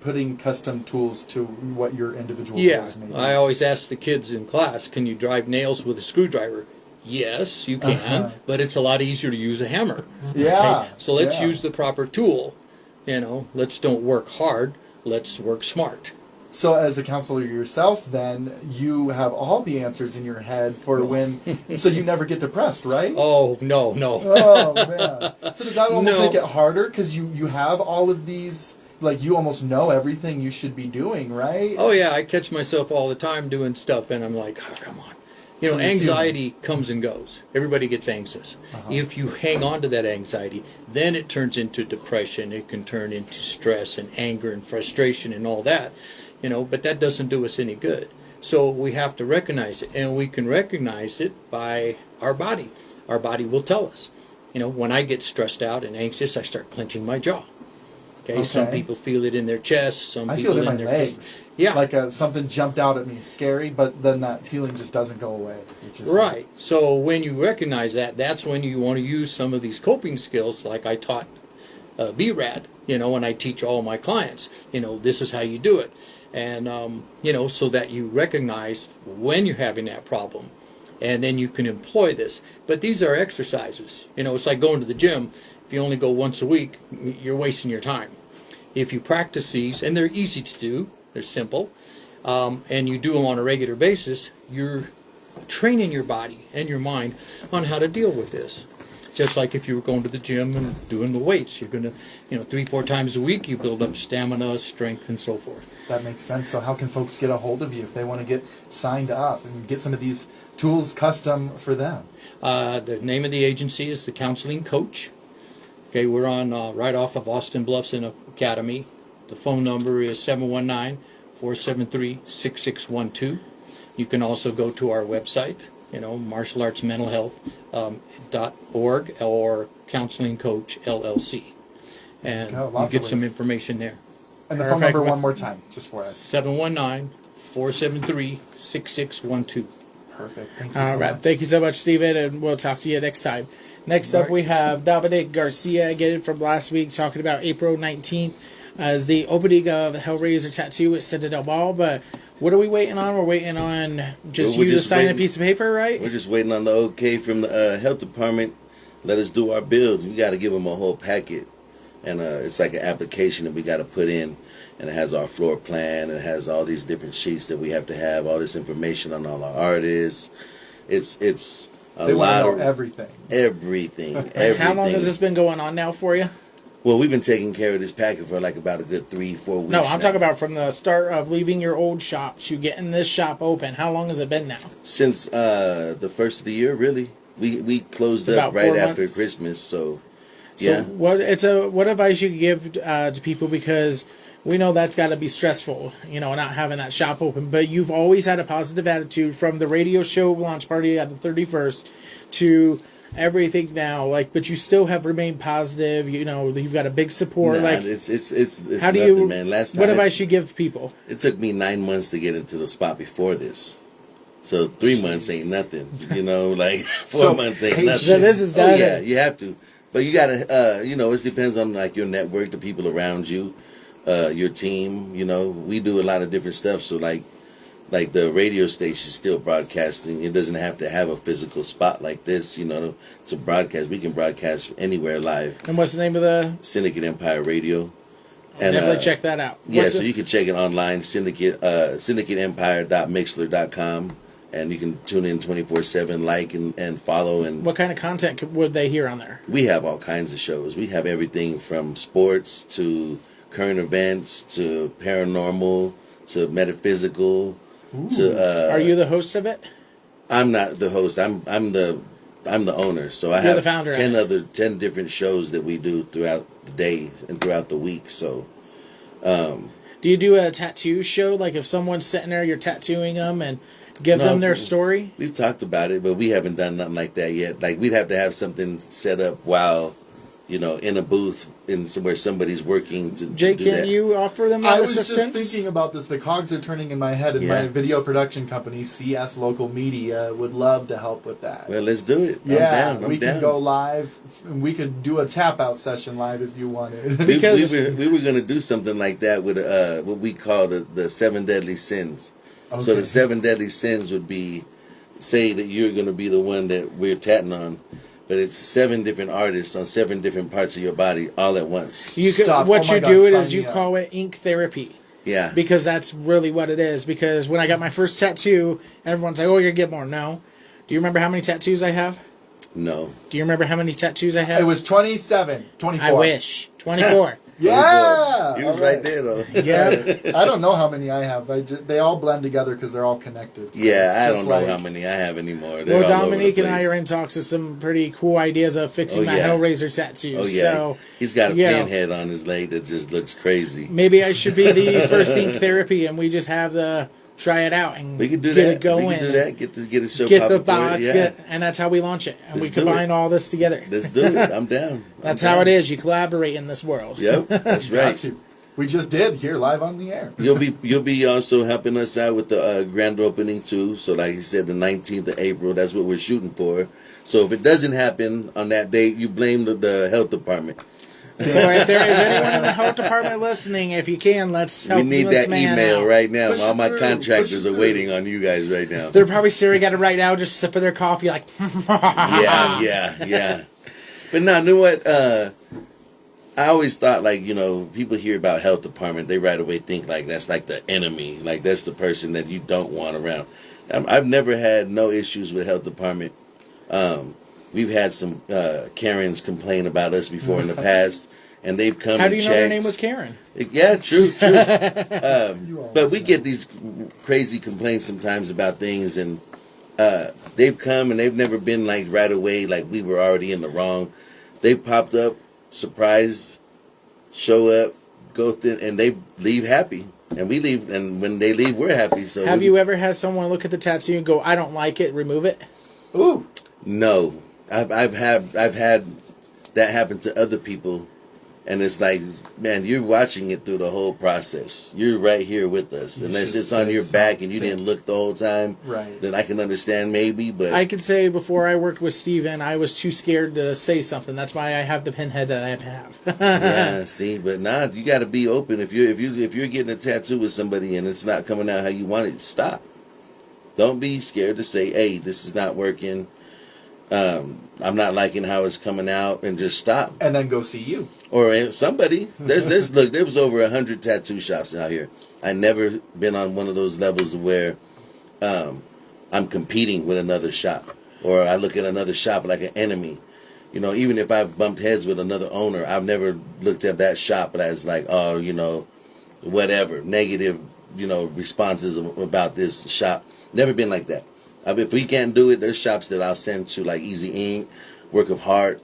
putting custom tools to what your individual tools may be. I always ask the kids in class, can you drive nails with a screwdriver? Yes, you can, but it's a lot easier to use a hammer. Yeah. Okay? So let's use the proper tool. You know, let's don't work hard. Let's work smart. So as a counselor yourself, then, you have all the answers in your head for when... so you never get depressed, right? Oh, no. Oh, man. So does that almost make it harder? Because you have all of these... Like, you almost know everything you should be doing, right? Oh, yeah. I catch myself all the time doing stuff, and I'm like, oh, come on. You know, anxiety comes and goes. Everybody gets anxious. If you hang on to that anxiety, then it turns into depression. It can turn into stress and anger and frustration and all that. You know, but that doesn't do us any good. So we have to recognize it, and we can recognize it by our body. Our body will tell us. You know, when I get stressed out and anxious, I start clenching my jaw. Okay, some Okay. people feel it in their chest, some I people feel it in my their legs. Yeah. Like something jumped out at me, scary, but then that feeling just doesn't go away. Which is Right. So when you recognize that, that's when you want to use some of these coping skills, like I taught BRAD, when I teach all my clients, this is how you do it. And, so that you recognize when you're having that problem. And then you can employ this. But these are exercises. It's like going to the gym. If you only go once a week, you're wasting your time. If you practice these, and they're easy to do, they're simple, and you do them on a regular basis, you're training your body and your mind on how to deal with this. Just like if you were going to the gym and doing the weights, you're going to, 3-4 times a week, you build up stamina, strength, and so forth. That makes sense. So how can folks get a hold of you if they want to get signed up and get some of these tools custom for them? The name of the agency is the Counseling Coach. Okay, we're on right off of Austin Bluffs in Academy. The phone number is 719-473-6612. You can also go to our website, martialartsmentalhealth.org or Counseling Coach LLC. And Go, you lots get of some ways. information there. And the phone Perfect. number one more time, just for us. 719-473-6612. Perfect. Thank you All so right. much. Thank you so much, Steven, and we'll talk to you next time. Next up, we have Dominic Garcia again from last week talking about April 19th as the opening of the Hellraiser tattoo at Citadel Mall. But what are we waiting on? We're waiting on just Well, you we're to just sign a waiting- piece of paper, right? We're just waiting on the okay from the health department. Let us do our build. We got to give them a whole packet, and it's like an application that we got to put in, and it has our floor plan, and it has all these different sheets that we have to have, all this information on all our artists. It's a They want lot to of know everything. everything. And how long has this been going on now for you? Well, we've been taking care of this packet for like about a good 3-4 weeks. No, I'm now. talking about from the start of leaving your old shop to getting this shop open. How long has it been now? Since the first of the year, really. We closed It's up about right 4 after months. Christmas, so So yeah. what advice you could give to people, because we know that's got to be stressful, not having that shop open. But you've always had a positive attitude from the radio show launch party at the 31st to everything now. But you still have remained positive. You've got a big support. Nah, it's how do nothing, you? man. Last time what advice you give people? it took me 9 months to get into the spot before this. So 3 months ain't nothing, like 4 So, months ain't patience. nothing. So this is Oh done. yeah, you have to. But you gotta, it depends on like your network, the people around you, your team. We do a lot of different stuff. So like the radio station is still broadcasting. It doesn't have to have a physical spot like this, to broadcast. We can broadcast anywhere live. And what's the name of the? Syndicate Empire Radio. Definitely check that out. Yeah, What's so it- you can check it online, syndicatempire.mixler.com, and you can tune in 24/7, like and follow. And What kind of content would they hear on there? we have all kinds of shows. We have everything from sports to current events to paranormal to metaphysical to. Are you the host of it? I'm not the host. I'm the owner. So I You're have the founder of 10 different shows that we do throughout the day and throughout the week. So. Do you do a tattoo show? Like if someone's sitting there, you're tattooing them and give No, them their story? We've talked about it, but we haven't done nothing like that yet. Like we'd have to have something set up while, in a booth where somebody's working to Jake, do can that. you offer them I that was assistance? just thinking about this. The cogs are turning in my head, and Yeah. my video production company, CS Local Media, would love to help with that. Well, let's do it. Yeah, I'm down. we can go live, and we could do a tap out session live if you wanted. We, Because- we were going to do something like that with what we call the 7 deadly sins. So Okay. the 7 deadly sins would be, say that you're going to be the one that we're tatting on, but it's 7 different artists on 7 different parts of your body all at once. You could, Stop. what Oh my you God, do sign is me you up. call it ink therapy. Yeah. Because that's really what it is. Because when I got my first tattoo, everyone's like, oh, you're going to get more. No. Do you remember how many tattoos I have? No. Do you remember how many tattoos I have? It was 27, 24. I wish. 24. Yeah! You was all right there, though. Yeah. I don't know how many I have. They all blend together because they're all connected. So Yeah, it's I just don't know like- how many I have anymore. They're Well, all over the Dominique and I place. are in talks of some pretty cool ideas of fixing Oh, my yeah. Hellraiser tattoos. Oh yeah, So he's got a you know, pinhead on his leg that just looks crazy. maybe I should be the first ink therapy, and we just have the try it out and We could do get that. it going. We could do that. Get a show. Get the popping for it. thoughts, and that's how we launch it. And Let's we do combine it. all this together. Let's do it. I'm down. That's how it is. You collaborate in this world. Yep, that's Got right. to. We just did here live on the air. You'll be also helping us out with the grand opening too. So like you said, the 19th of April. That's what we're shooting for. So if it doesn't happen on that date, you blame the health department. So if there is anyone in the health department listening, if you can, let's help We need this that man email out. right now. Push All it my through, contractors push it are waiting on you guys right now. They're probably staring at it right now, just sipping their coffee, like. Yeah. But now, you know what? I always thought, like, people hear about health department, they right away think like that's like the enemy, like that's the person that you don't want around. I've never had no issues with health department. We've had some Karens complain about us before in the past, and they've come. How and do you checked. know their name was Karen? Yeah, true. You always But we know. get these crazy complaints sometimes about things, and they've come and they've never been like right away, like we were already in the wrong. They've popped up, surprise, show up, go through, and they leave happy, and we leave. And when they leave, we're happy. So Have you ever had someone look at the tattoo and go, "I don't like it, remove it"? Ooh. No, I've had that happen to other people, and it's like, man, you're watching it through the whole process. You're right here with us. You Unless should it's on say your back and you something. didn't look the whole time, Right. then I can understand maybe. But I could say before I worked with Steven, I was too scared to say something. That's why I have the pinhead that I have. yeah, see, but nah, you got to be open. If you're getting a tattoo with somebody and it's not coming out how you want it, stop. Don't be scared to say, "Hey, this is not working. I'm not liking how it's coming out," and just stop. And then go see you. Or somebody. Look, there was over 100 tattoo shops out here. I never been on one of those levels where I'm competing with another shop, or I look at another shop like an enemy. Even if I've bumped heads with another owner, I've never looked at that shop as like, oh, whatever, negative, responses about this shop. Never been like that. If we can't do it, there's shops that I'll send to, like Easy Ink, Work of Heart,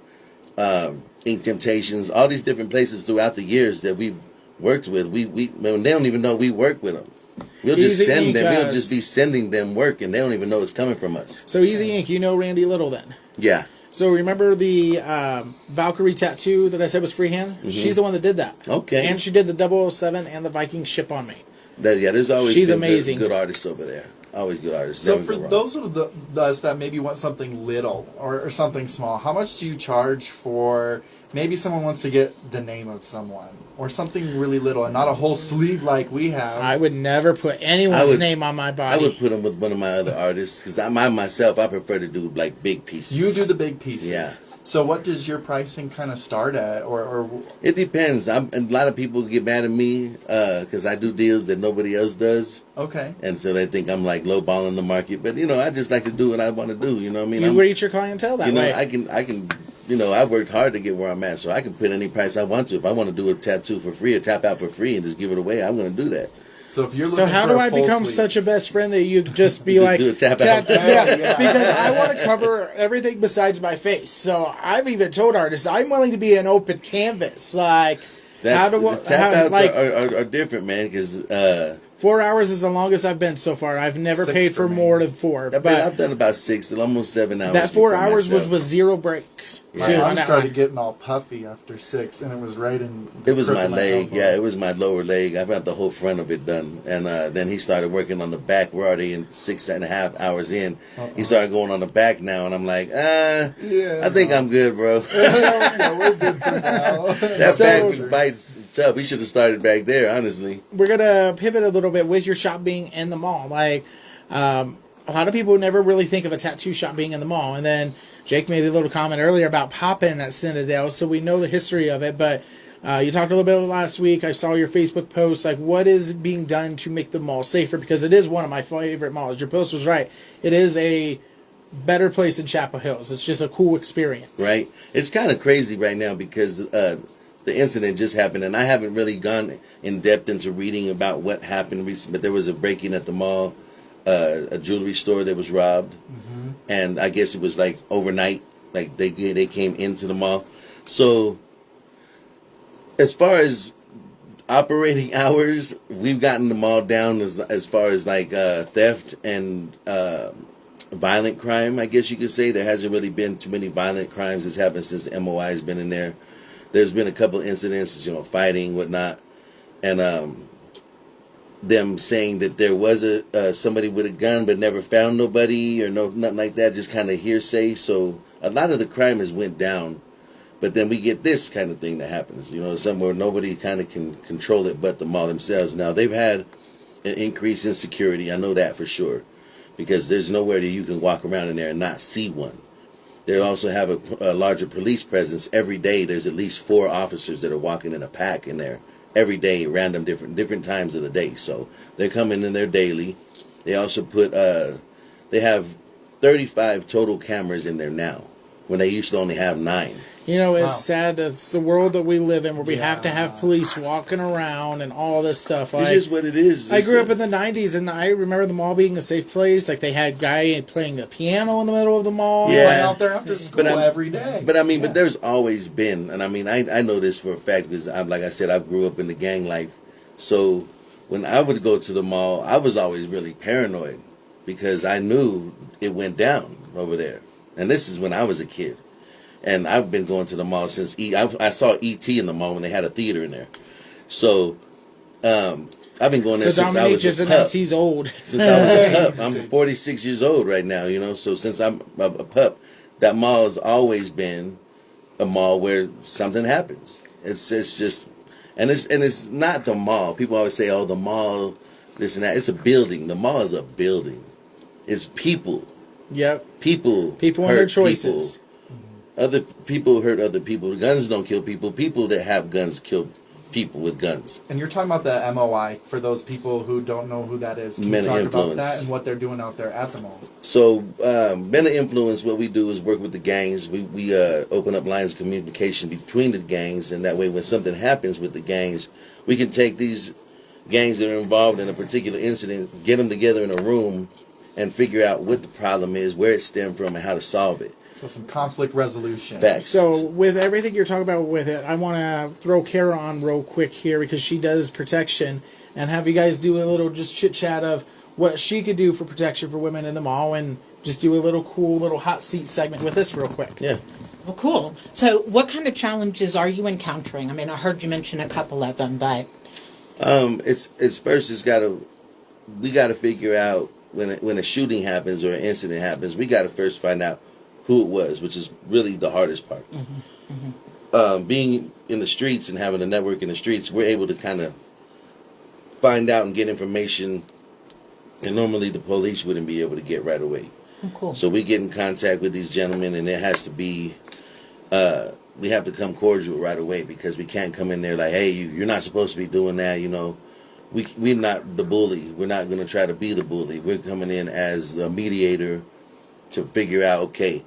Ink Temptations, all these different places throughout the years that we've worked with. We they don't even know we work with them. We'll just Easy send Ink them. We'll does. just be sending them work, and they don't even know it's coming from us. So Easy Ink, you know Randy Little then. Yeah. So remember the Valkyrie tattoo that I said was freehand? She's the one that did that. Okay. And she did the 007 and the Viking ship on me. There's always She's been amazing. Good artists over there. Always good artists. So Never for go wrong. those of us that maybe want something little or something small, how much do you charge for maybe someone wants to get the name of someone or something really little and not a whole sleeve like we have? I would never put anyone's name on my I body. would put them with one of my other artists because myself, I prefer to do like big pieces. You do the big pieces. Yeah. So what does your pricing kind of start at? Or It depends. A lot of people get mad at me because I do deals that nobody else does, okay. and so they think I'm like lowballing the market. But I just like to do what I want to do. You know what I mean? you reach your clientele that way. I can. I worked hard to get where I'm at, so I can put any price I want to. If I want to do a tattoo for free or tap out for free and just give it away, I'm going to do that. So if you're So looking how for do a I full become sleeve- such a best friend that you just be Just like do a tap out. yeah, because I want to cover everything besides my face. So I've even told artists I'm willing to be an open canvas. Like The tap outs are different, man. Because 4 hours is the longest I've been so far. I've never 6 paid for for me. more than 4. I've But done about 6, almost 7 hours. that 4 for hours was myself. with 0 breaks. Yeah. too, My on arm that started one. getting all puffy after 6, and it was right in. It was crook my of leg, elbow. yeah. It was my lower leg. I've got the whole front of it done, and then he started working on the back. We're already in 6.5 hours in. He started going on the back now, and I'm like, Yeah, I think I'm good, bro. Yeah, we're good for now. That So- back bites tough. He should have started back there, honestly. We're gonna pivot a little bit with your shop being in the mall. Like a lot of people never really think of a tattoo shop being in the mall. And then Jake made a little comment earlier about Poppin' at Citadel, so we know the history of it. But you talked a little bit last week. I saw your Facebook post. Like, what is being done to make the mall safer? Because it is one of my favorite malls. Your post was right. It is a better place in Chapel Hills. It's just a cool experience. Right? It's kind of crazy right now because the incident just happened, and I haven't really gone in depth into reading about what happened recently. But there was a break-in at the mall, a jewelry store that was robbed, and I guess it was like overnight. Like they came into the mall. So as far as operating hours, we've gotten them all down as far as like theft and violent crime, I guess you could say. There hasn't really been too many violent crimes that's happened since MOI has been in there. There's been a couple incidents, fighting, whatnot, and them saying that there was somebody with a gun but never found nobody or nothing like that, just kind of hearsay. So a lot of the crime has went down, but then we get this kind of thing that happens, somewhere nobody kind of can control it but the mall themselves. Now, they've had an increase in security. I know that for sure, because there's nowhere that you can walk around in there and not see one. They also have a larger police presence. Every day there's at least 4 officers that are walking in a pack in there every day, random different times of the day. So they're coming in there daily. They also put they have 35 total cameras in there now, when they used to only have 9. It's sad. That's the world that we live in, where we have to have police walking around and all this stuff. It's just what it is. I grew up in the 90s, and I remember the mall being a safe place. Like, they had guy playing the piano in the middle of the mall. Yeah. Went out there after school every day. But but there's always been, and I know this for a fact, because like I said, I grew up in the gang life. So when I would go to the mall, I was always really paranoid, because I knew it went down over there. And this is when I was a kid. And I've been going to the mall since I saw E.T. in the mall when they had a theater in there. So I've been going there since I was a pup. He's old. Since I was a pup. I'm 46 years old right now, So since I'm a pup, that mall has always been a mall where something happens. It's just, and it's not the mall. People always say, "Oh, the mall, this and that." It's a building. The mall is a building. It's people. Yep. People and their choices. People. Other people hurt other people. Guns don't kill people. People that have guns kill people with guns. And you're talking about the MOI, for those people who don't know who that is. Can you Men of talk Influence. about that and what they're doing out there at the mall? So, Men of Influence, what we do is work with the gangs. We open up lines of communication between the gangs, and that way when something happens with the gangs, we can take these gangs that are involved in a particular incident, get them together in a room, and figure out what the problem is, where it stemmed from, and how to solve it. So some conflict resolution. Facts. So with everything you're talking about with it, I want to throw Kara on real quick here, because she does protection, and have you guys do a little just chit chat of what she could do for protection for women in the mall, and just do a little cool little hot seat segment with this real quick. Yeah. Well, cool. So what kind of challenges are you encountering? I mean, I heard you mention a couple of them, but... It's first, we gotta figure out when a shooting happens or an incident happens, we gotta first find out who it was, which is really the hardest part. Mm-hmm. Mm-hmm. Being in the streets and having a network in the streets, we're able to kind of find out and get information, and normally the police wouldn't be able to get right away. Oh, cool. So we get in contact with these gentlemen, and it has to be, we have to come cordial right away, because we can't come in there like, hey, you're not supposed to be doing that, We're not the bully. We're not going to try to be the bully. We're coming in as the mediator to figure out, okay,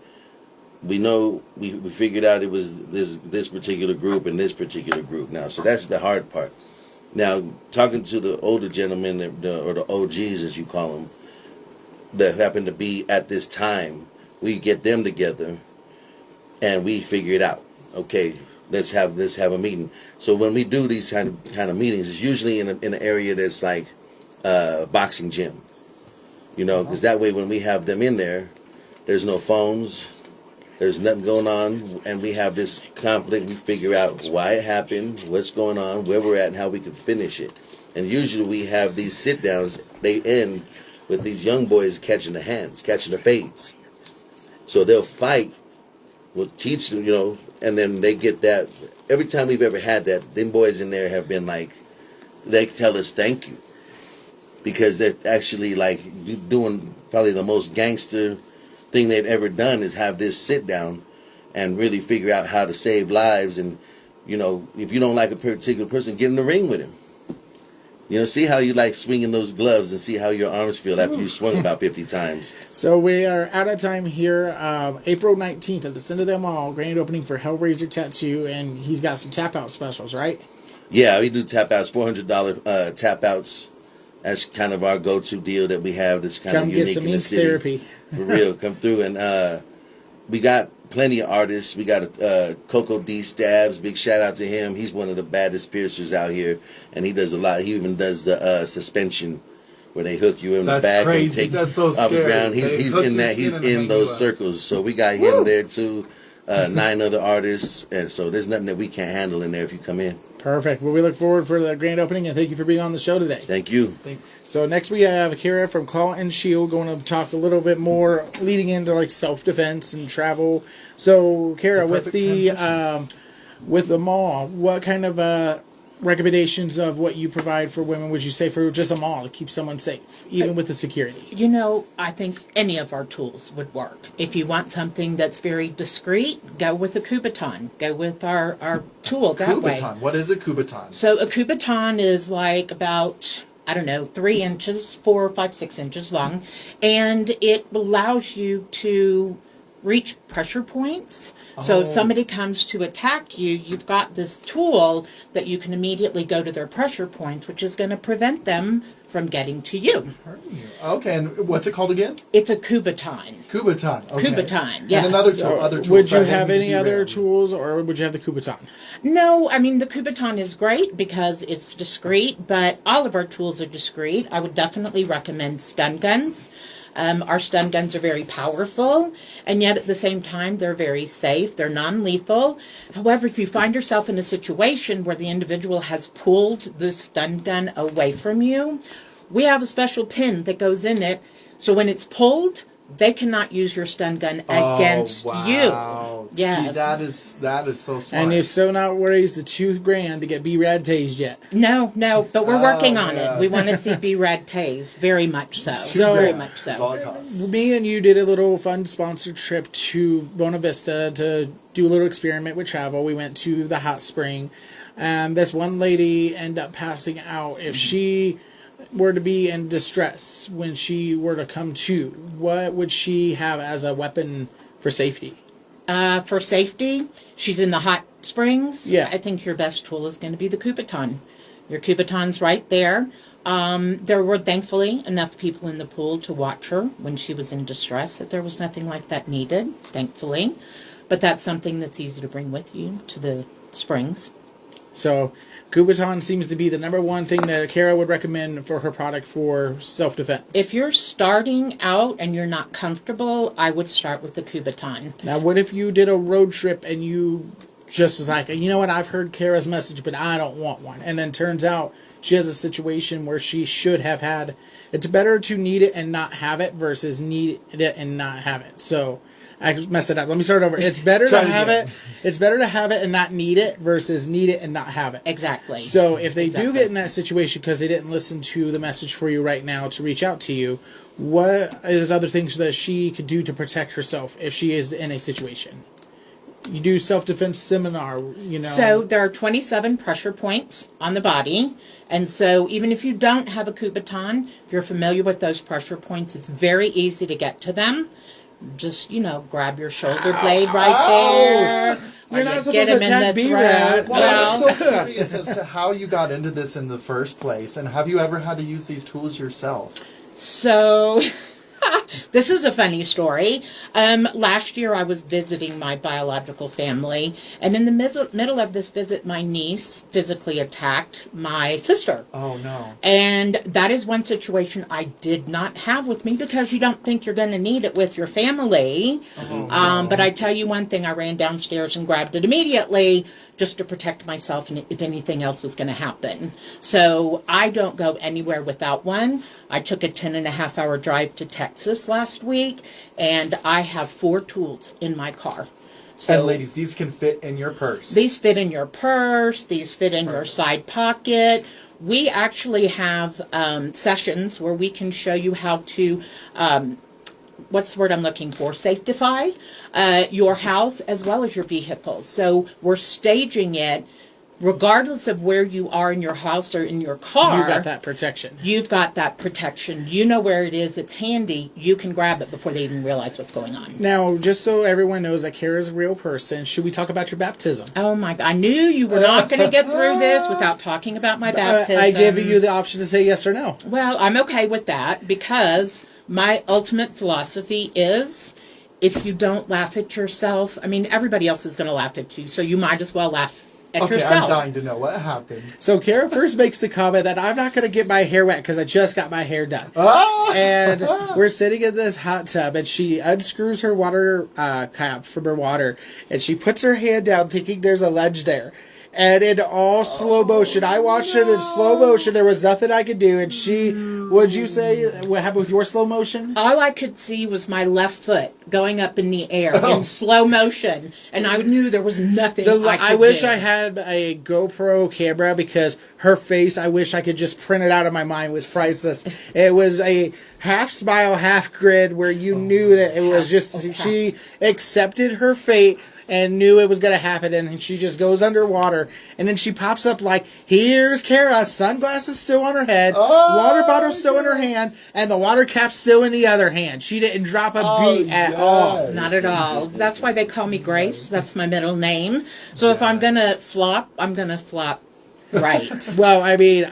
we know we figured out it was this particular group and this particular group now. So that's the hard part. Now, talking to the older gentlemen, or the OGs as you call them, that happen to be at this time, we get them together and we figure it out. Okay, let's have a meeting. So when we do these kind of meetings, it's usually in an area that's like a boxing gym, because that way when we have them in there, there's no phones, there's nothing going on, and we have this conflict. We figure out why it happened, what's going on, where we're at, and how we can finish it. And usually we have these sit downs. They end with these young boys catching the hands, catching the fades. So they'll fight. We'll teach them, and then they get that. Every time we've ever had that, them boys in there have been like, they tell us thank you, because they're actually like doing probably the most gangster thing they've ever done, is have this sit down and really figure out how to save lives. And if you don't like a particular person, get in the ring with him. See how you like swinging those gloves, and see how your arms feel after you swung about 50 times. So we are out of time here. April 19th at the Citadel Mall, grand opening for Hellraiser Tattoo, and he's got some tap-out specials, right? Yeah, we do tap-outs, $400 tap-outs. That's kind of our go-to deal that we have that's kind of unique in the city. Come get some ink therapy. For real, come through. And we got plenty of artists. We got Coco D Stabs. Big shout out to him. He's one of the baddest piercers out here, and he does a lot. He even does the suspension where they hook you in That's the back crazy. and take That's so you off the scary. ground. He's They hook in your that. skin He's and hang in you those up. circles. So we got him there too. 9 other artists, and so there's nothing that we can't handle in there if you come in. Perfect. Well, we look forward for the grand opening, and thank you for being on the show today. Thank you. Thanks. So next we have Kara from Claw and Shield going to talk a little bit more leading into like self-defense and travel. So Kara, It's a with perfect the transition. with the mall, what kind of recommendations of what you provide for women would you say for just a mall to keep someone safe, even with the security? You know, I think any of our tools would work. If you want something that's very discreet, go with the Kubotan. Go with our tool that way. Kubotan. What is a Kubotan? So a Kubotan is like about, I don't know, 3 inches, 4, 5, 6 inches long, and it allows you to reach pressure points. So if somebody comes to attack you, you've got this tool that you can immediately go to their pressure point, which is going to prevent them from getting to you. Okay, and what's it called again? It's a Kubotan. Kubotan. Okay. Kubotan, yes. And another tool. So Other tools. would you Sorry, I have didn't mean any to other derail you. tools, or would you have the Kubotan? No, I mean, the Kubotan is great because it's discreet, but all of our tools are discreet. I would definitely recommend stun guns. Our stun guns are very powerful, and yet at the same time, they're very safe. They're non-lethal. However, if you find yourself in a situation where the individual has pulled the stun gun away from you, we have a special pin that goes in it. So when it's pulled, they cannot use your stun gun against wow. you. Yes. See, that is so smart. And if so, not worries the $2,000 to get B-Rad tased yet. No, but we're working on yeah. it. We want to see B-Rad Taze, very much so. So- Very much That's all so. it costs. Me and you did a little fun sponsored trip to Buena Vista to do a little experiment with travel. We went to the hot spring, and this one lady ended up passing out. If she were to be in distress when she were to come to, what would she have as a weapon for safety? For safety, she's in the hot springs. Yeah. I think your best tool is going to be the Kubotan. Your Kubotan's right there. There were thankfully enough people in the pool to watch her when she was in distress that there was nothing like that needed, thankfully. But that's something that's easy to bring with you to the springs. So Kubotan seems to be the number one thing that Kara would recommend for her product for self-defense. If you're starting out and you're not comfortable, I would start with the Kubotan. Now, what if you did a road trip and you just was like, you know what, I've heard Kara's message, but I don't want one. And then turns out she has a situation where she should have had. It's better to need it and not have it versus need it and not have it. So I messed it up. Let me start over. It's better to Try it have again. it. It's better to have it and not need it versus need it and not have it. Exactly. So if they do Exactly. get in that situation because they didn't listen to the message for you right now to reach out to you, what is other things that she could do to protect herself if she is in a situation? You do self-defense seminar, you know. So there are 27 pressure points on the body. And so even if you don't have a Kubotan, if you're familiar with those pressure points, it's very easy to get to them. Just, grab your shoulder blade right there. You're or not you supposed get to 'em in attack the B-Rad. throat. Well, I'm Well, so curious as to how you got into this in the first place, and have you ever had to use these tools yourself? so this is a funny story. Last year I was visiting my biological family, and in the middle of this visit, my niece physically attacked my sister. Oh no! And that is one situation I did not have with me because you don't think you're going to need it with your family. But I tell you one thing, I ran downstairs and grabbed it immediately just to protect myself and if anything else was going to happen. So I don't go anywhere without one. I took a 10.5-hour drive to Texas last week, and I have 4 tools in my car. So And ladies, these can fit in your purse. these fit in your purse. These fit in your side pocket. We actually have sessions where we can show you how to, what's the word I'm looking for? Safetify your house as well as your vehicle. So we're staging it regardless of where you are in your house or in your car. You got that protection. You've got that protection. You know where it is. It's handy. You can grab it before they even realize what's going on. Now, just so everyone knows that Kara's a real person, should we talk about your baptism? Oh my God. I knew you were not going to get through this without talking about my baptism. I give you the option to say yes or no. Well, I'm okay with that because my ultimate philosophy is if you don't laugh at yourself, I mean, everybody else is going to laugh at you, so you might as well laugh at Okay, yourself. I'm dying to know what happened. So Kara first makes the comment that I'm not going to get my hair wet because I just got my hair done. Ah! And we're sitting in this hot tub, and she unscrews her water cap from her water, and she puts her hand down thinking there's a ledge there. And in all slow motion, I watched it in slow motion. There was nothing I could do. And she, would you say, what happened with your slow motion? All I could see was my left foot going up in the air in slow motion, and I knew there was nothing I could I wish do. I had a GoPro camera because her face, I wish I could just print it out of my mind, was priceless. It was a half smile, half grin where you knew that it was just, she accepted her fate and knew it was going to happen, and she just goes underwater, and then she pops up like, here's Kara, sunglasses still on her head, water bottle still in her hand, and the water cap's still in the other hand. She didn't drop a beat at all. Not at all. That's why they call me Grace. That's my middle name. So if I'm going to flop, I'm going to flop right. Well, I mean,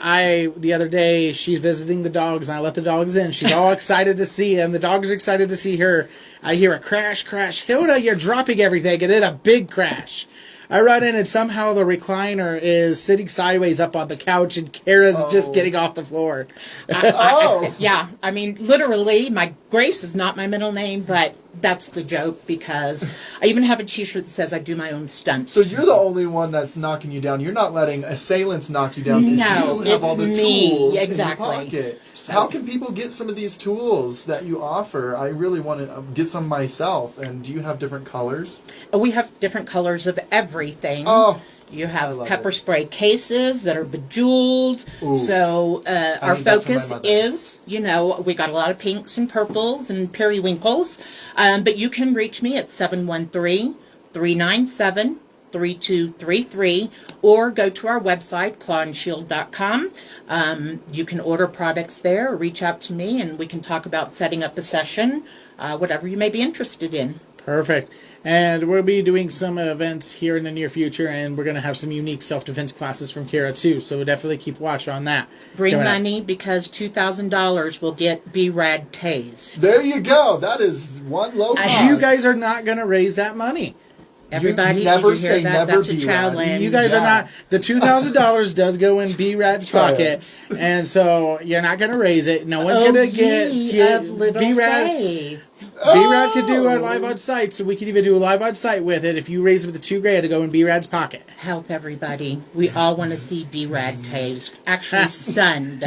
the other day, she's visiting the dogs, and I let the dogs in. She's all excited to see him. The dogs are excited to see her. I hear a crash, crash. Hilda, you're dropping everything, and then a big crash. I run in, and somehow the recliner is sitting sideways up on the couch, and Kara's just getting off the floor. Yeah, I mean, literally, my Grace is not my middle name, but that's the joke because I even have a T-shirt that says I do my own stunts. So you're the only one that's knocking you down. You're not letting assailants knock you down because No, you have all the it's me. tools Exactly. in your pocket. How can people get some of these tools that you offer? I really want to get some myself. And do you have different colors? We have different colors of everything. Oh, You I have love pepper it. spray cases that are bejeweled. Ooh. So our need that for my focus mother. is, we got a lot of pinks and purples and periwinkles. But you can reach me at 713-397-3233 or go to our website, clawandshield.com. You can order products there or reach out to me and we can talk about setting up a session, whatever you may be interested in. Perfect. And we'll be doing some events here in the near future, and we're going to have some unique self-defense classes from Kara, too. So we'll definitely keep watch on that. Bring Coming up. money because $2,000 will get B-Rad tased. there you go. That is one low cost. You guys are not going to raise that money. Everybody, never did you hear say that? never, That's a B-Rad. challenge. You guys are Yeah. not. The $2,000 does go in B-Rad's pocket, and so you're not going to raise it. No one's going to get of little B-Rad. faith. B-Rad could do a live on site, so we could even do a live on site with it. If you raise it with the $2,000 to go in B-Rad's pocket. Help everybody. We all want to see B-Rad tased. Actually, stunned.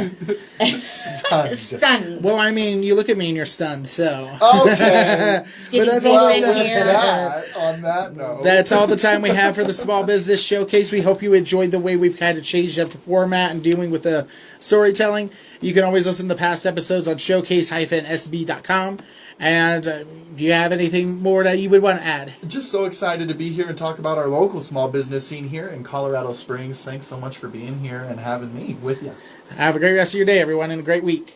Stunned. Well, I mean, you look at me and you're stunned, so. Okay. Getting that's bigger all in time. here. On that note. That's all the time we have for the Small Business Showcase. We hope you enjoyed the way we've kind of changed up the format and dealing with the storytelling. You can always listen to past episodes on showcase-sb.com. And do you have anything more that you would want to add? Just so excited to be here and talk about our local small business scene here in Colorado Springs. Thanks so much for being here and having me with you. Have a great rest of your day, everyone, and a great week.